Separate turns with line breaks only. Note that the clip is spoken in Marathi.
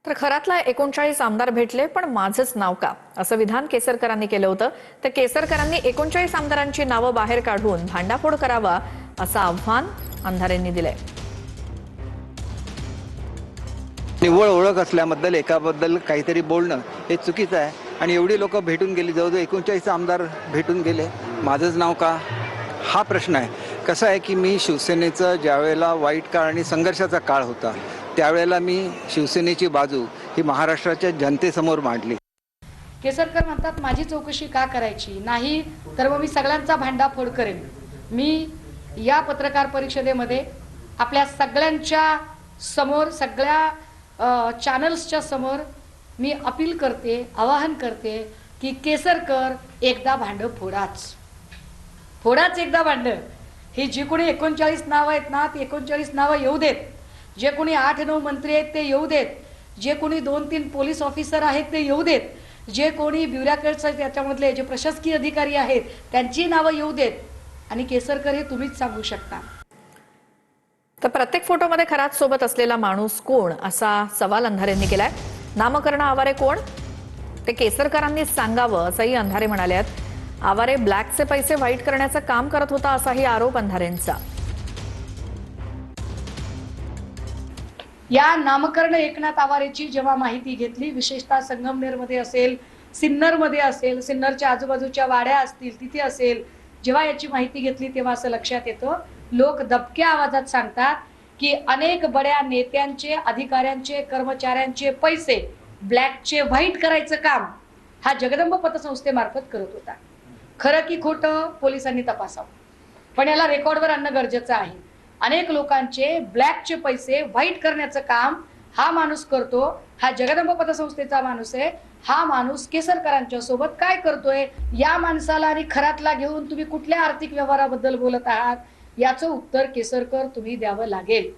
तर खरातला 39 आमदार भेटले पण माझंच नाव का असं विधान केसरकरांनी केलं होतं। तर केसरकरांनी 39 आमदारांची नावं बाहेर काढून भांडाफोड करावा असं आव्हान अंधारेंनी दिलंय।
निव्वळ ओळख असल्याबद्दल एकाबद्दल काहीतरी बोलणं हे चुकीचं आहे आणि एवढी लोक भेटून गेली, जवळजवळ 39 आमदार भेटून गेले, माझंच नाव का हा प्रश्न आहे। कसं आहे की मी शिवसेनेचं ज्यावेळेला वाईट काळ आणि संघर्षाचा काळ होता त्यावेळेला मी शिवसेनेची बाजू ही महाराष्ट्राच्या जनतेसमोर मांडली।
केसरकर म्हणतात माझी चौकशी का करायची नाही, तर मग मी सगळ्यांचा भांडाफोड करेन। मी या पत्रकार परिषदेमध्ये आपल्या सगळ्यांच्या समोर, सगळ्या चॅनल्सच्या समोर मी अपील करते, आवाहन करते की केसरकर एकदा भांड फोडाच एकदा भांड। ही जी कोणी 39 नावं आहेत ना, ती 39 नावं येऊ देत। जे कोणी 8-9 मंत्री आहेत ते येऊ देत, जे कोणी 2-3 पोलीस ऑफिसर आहेत ते येऊ देत, जे कोणी ब्युरोक्रेट्स त्याच्यामधले जे प्रशासकीय अधिकारी आहेत त्यांची नावं येऊ देत, आणि केसरकर हे तुम्हीच सांगू शकता।
तर प्रत्येक फोटोमध्ये खरात सोबत असलेला माणूस कोण असा सवाल अंधारेंनी केलाय। नामकरण आवारे कोण ते केसरकरांनी सांगावं असंही अंधारे म्हणाले आहेत। आवारे ब्लॅकचे पैसे व्हाईट करण्याचं काम करत होता असाही आरोप अंधारेंचा।
या नामकरण एकनाथ आवारेची जेव्हा माहिती घेतली, विशेषतः संगमनेरमध्ये असेल, सिन्नरमध्ये असेल, सिन्नरच्या आजूबाजूच्या वाड्या असतील तिथे असेल, जेव्हा याची माहिती घेतली तेव्हा असं लक्षात येतं, लोक दबक्या आवाजात सांगतात की अनेक बड्या नेत्यांचे, अधिकाऱ्यांचे, कर्मचाऱ्यांचे पैसे ब्लॅकचे व्हाईट करायचं काम हा जगदंब पतसंस्थेमार्फत करत होता। खरं की खोटं पोलिसांनी तपासावं, पण याला रेकॉर्डवर आणणं गरजेचं आहे। अनेक लोकांचे ब्लॅकचे पैसे व्हाईट करण्याचं काम हा माणूस करतो, हा जगदंब पतसंस्थेचा माणूस आहे। हा माणूस केसरकरांच्या सोबत काय करतोय, या माणसाला आणि खरातला घेऊन तुम्ही कुठल्या आर्थिक व्यवहाराबद्दल बोलत आहात, याचं उत्तर केसरकर तुम्ही द्यावं लागेल।